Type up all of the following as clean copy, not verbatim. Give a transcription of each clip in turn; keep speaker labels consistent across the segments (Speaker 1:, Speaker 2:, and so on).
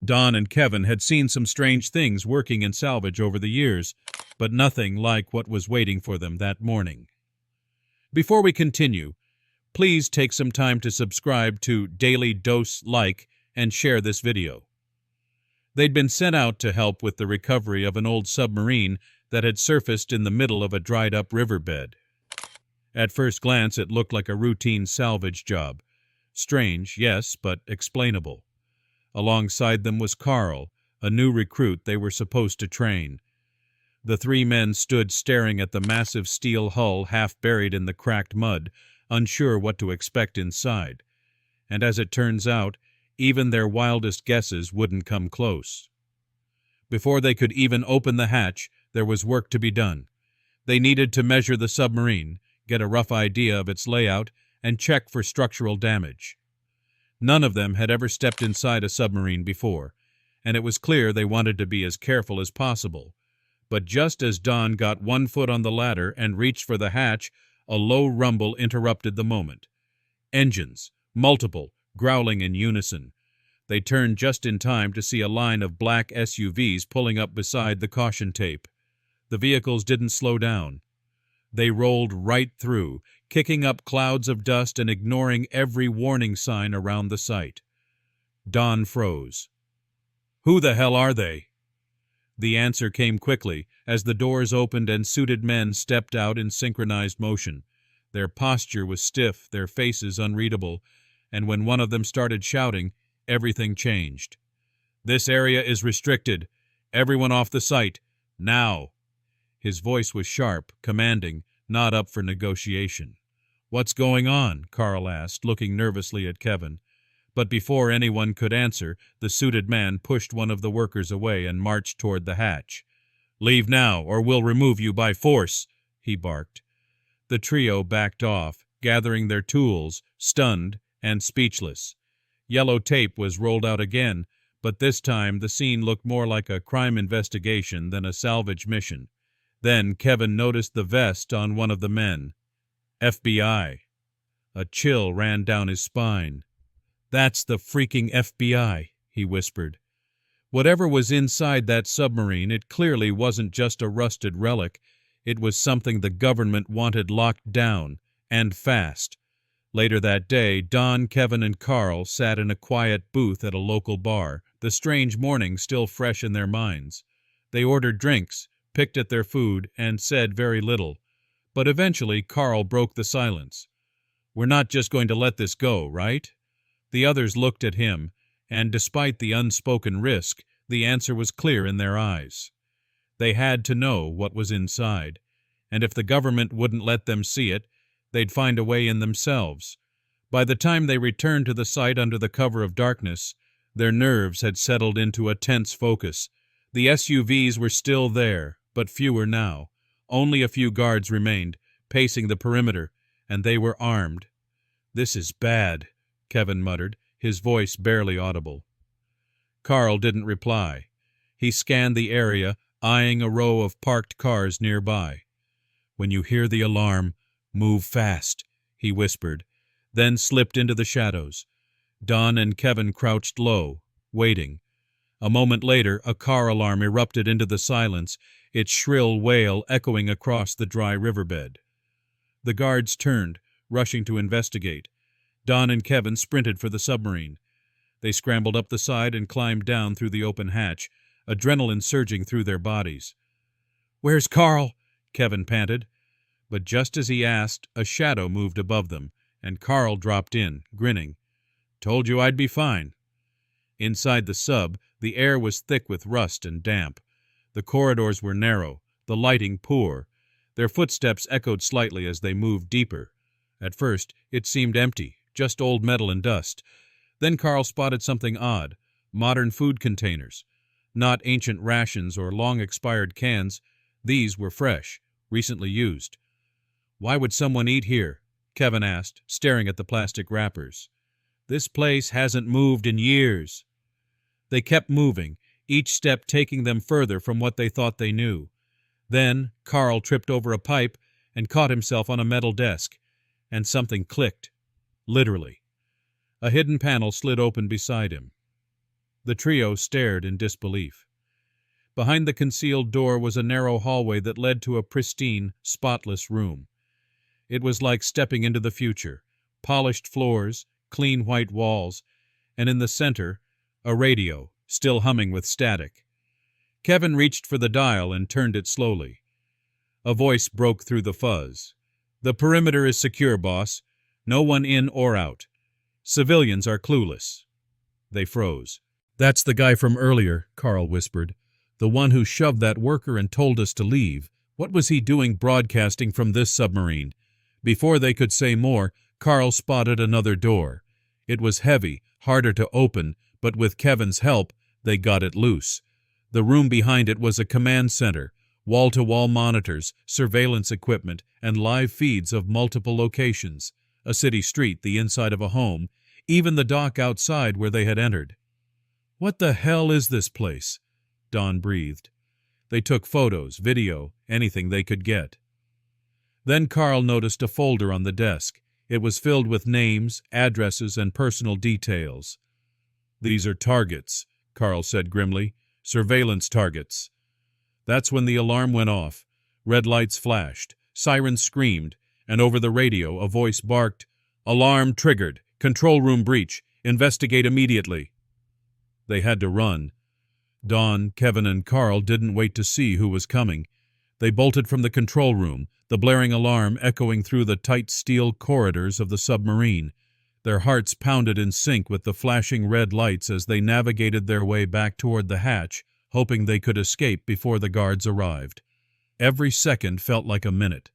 Speaker 1: Don and Kevin had seen some strange things working in salvage over the years, but nothing like what was waiting for them that morning. Before we continue, please take some time to subscribe to Dailydose, like, and share this video. They'd been sent out to help with the recovery of an old submarine that had surfaced in the middle of a dried-up riverbed. At first glance, it looked like a routine salvage job. Strange, yes, but explainable. Alongside them was Carl, a new recruit they were supposed to train. The three men stood staring at the massive steel hull half buried in the cracked mud, unsure what to expect inside. And as it turns out, even their wildest guesses wouldn't come close. Before they could even open the hatch, there was work to be done. They needed to measure the submarine, get a rough idea of its layout, and check for structural damage. None of them had ever stepped inside a submarine before, and it was clear they wanted to be as careful as possible. But just as Don got one foot on the ladder and reached for the hatch, a low rumble interrupted the moment. Engines, multiple, growling in unison. They turned just in time to see a line of black SUVs pulling up beside the caution tape. The vehicles didn't slow down. They rolled right through, kicking up clouds of dust and ignoring every warning sign around the site. Don froze. "Who the hell are they?" The answer came quickly as the doors opened and suited men stepped out in synchronized motion. Their posture was stiff, their faces unreadable, and when one of them started shouting, everything changed. "This area is restricted. Everyone off the site. Now!" His voice was sharp, commanding, not up for negotiation. "What's going on?" Carl asked, looking nervously at Kevin. But before anyone could answer, the suited man pushed one of the workers away and marched toward the hatch. "Leave now, or we'll remove you by force," he barked. The trio backed off, gathering their tools, stunned and speechless. Yellow tape was rolled out again, but this time the scene looked more like a crime investigation than a salvage mission. Then Kevin noticed the vest on one of the men. FBI. A chill ran down his spine. "That's the freaking FBI," he whispered. Whatever was inside that submarine, it clearly wasn't just a rusted relic. It was something the government wanted locked down, and fast. Later that day, Don, Kevin, and Carl sat in a quiet booth at a local bar, the strange morning still fresh in their minds. They ordered drinks, picked at their food, and said very little. But eventually Carl broke the silence. "We're not just going to let this go, right?" The others looked at him, and despite the unspoken risk, the answer was clear in their eyes. They had to know what was inside, and if the government wouldn't let them see it, they'd find a way in themselves. By the time they returned to the site under the cover of darkness, their nerves had settled into a tense focus. The SUVs were still there, but fewer now. Only a few guards remained, pacing the perimeter, and they were armed. "This is bad," Kevin muttered, his voice barely audible. Carl didn't reply. He scanned the area, eyeing a row of parked cars nearby. "When you hear the alarm, move fast," he whispered, then slipped into the shadows. Don and Kevin crouched low, waiting. A moment later, a car alarm erupted into the silence, its shrill wail echoing across the dry riverbed. The guards turned, rushing to investigate. Don and Kevin sprinted for the submarine. They scrambled up the side and climbed down through the open hatch, adrenaline surging through their bodies. "Where's Carl?" Kevin panted. But just as he asked, a shadow moved above them, and Carl dropped in, grinning. "Told you I'd be fine." Inside the sub, the air was thick with rust and damp. The corridors were narrow, the lighting poor. Their footsteps echoed slightly as they moved deeper. At first, it seemed empty, just old metal and dust. Then Carl spotted something odd, modern food containers. Not ancient rations or long-expired cans. These were fresh, recently used. "Why would someone eat here?" Kevin asked, staring at the plastic wrappers. "This place hasn't moved in years." They kept moving, each step taking them further from what they thought they knew. Then Carl tripped over a pipe and caught himself on a metal desk, and something clicked. Literally. A hidden panel slid open beside him. The trio stared in disbelief. Behind the concealed door was a narrow hallway that led to a pristine, spotless room. It was like stepping into the future. Polished floors, clean white walls, and in the center, a radio, still humming with static. Kevin reached for the dial and turned it slowly. A voice broke through the fuzz. "The perimeter is secure, boss. No one in or out. Civilians are clueless." They froze. "That's the guy from earlier," Carl whispered. "The one who shoved that worker and told us to leave. What was he doing broadcasting from this submarine?" Before they could say more, Carl spotted another door. It was heavy, harder to open, but with Kevin's help, they got it loose. The room behind it was a command center, wall-to-wall monitors, surveillance equipment, and live feeds of multiple locations. A city street, the inside of a home, even the dock outside where they had entered. "What the hell is this place?" Don breathed. They took photos, video, anything they could get. Then Carl noticed a folder on the desk. It was filled with names, addresses, and personal details. "These are targets," Carl said grimly. "Surveillance targets." That's when the alarm went off. Red lights flashed, sirens screamed, and over the radio a voice barked, "Alarm triggered. Control room breach. Investigate immediately." They had to run. Don, Kevin, and Carl didn't wait to see who was coming. They bolted from the control room, the blaring alarm echoing through the tight steel corridors of the submarine. Their hearts pounded in sync with the flashing red lights as they navigated their way back toward the hatch, hoping they could escape before the guards arrived. Every second felt like a minute.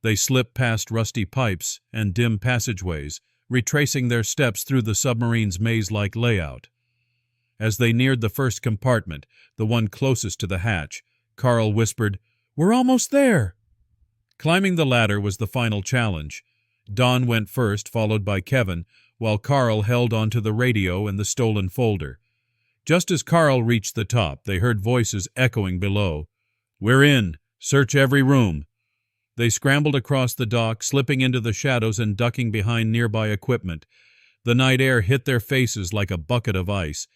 Speaker 1: They slipped past rusty pipes and dim passageways, retracing their steps through the submarine's maze-like layout. As they neared the first compartment, the one closest to the hatch, Carl whispered, "We're almost there!" Climbing the ladder was the final challenge. Don went first, followed by Kevin, while Carl held onto the radio and the stolen folder. Just as Carl reached the top, they heard voices echoing below. "We're in! Search every room!" They scrambled across the dock, slipping into the shadows and ducking behind nearby equipment. The night air hit their faces like a bucket of ice.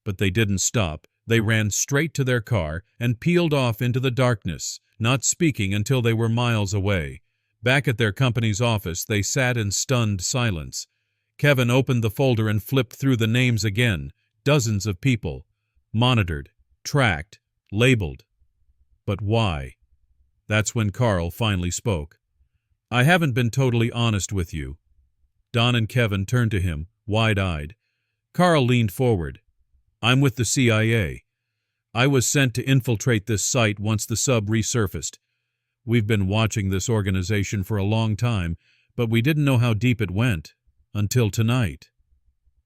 Speaker 1: But they didn't stop. They ran straight to their car and peeled off into the darkness, not speaking until they were miles away. Back at their company's office, they sat in stunned silence. Kevin opened the folder and flipped through the names again. Dozens of people. Monitored, tracked, labeled. But why? That's when Carl finally spoke. "I haven't been totally honest with you." Don and Kevin turned to him, wide-eyed. Carl leaned forward. "I'm with the CIA. I was sent to infiltrate this site once the sub resurfaced. We've been watching this organization for a long time, but we didn't know how deep it went. Until tonight."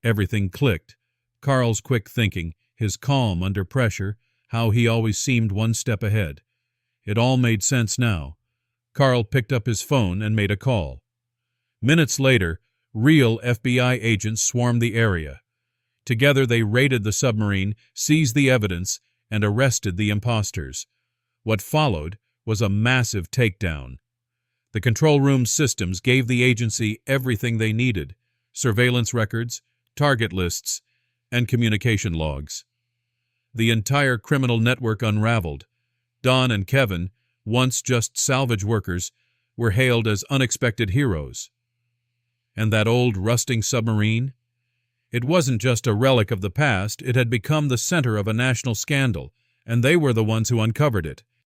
Speaker 1: Everything clicked. Carl's quick thinking, his calm under pressure, how he always seemed one step ahead. It all made sense now. Carl picked up his phone and made a call. Minutes later, real FBI agents swarmed the area. Together they raided the submarine, seized the evidence, and arrested the imposters. What followed was a massive takedown. The control room systems gave the agency everything they needed: surveillance records, target lists, and communication logs. The entire criminal network unraveled. Don and Kevin, once just salvage workers, were hailed as unexpected heroes. And that old rusting submarine? It wasn't just a relic of the past, it had become the center of a national scandal, and they were the ones who uncovered it.